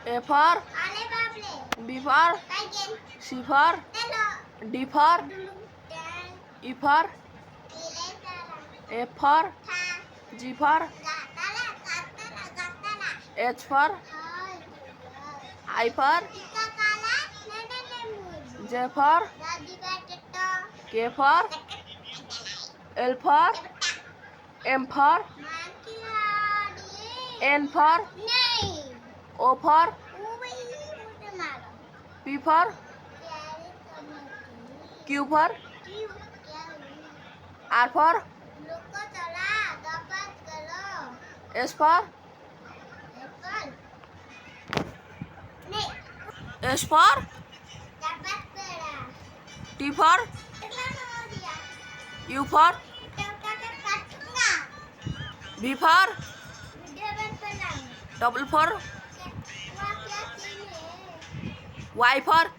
A for B for C for D for E for F for G for H for I for J for K for L for M for N for O for P for Q for R for S for S for T for U for V for double for Y for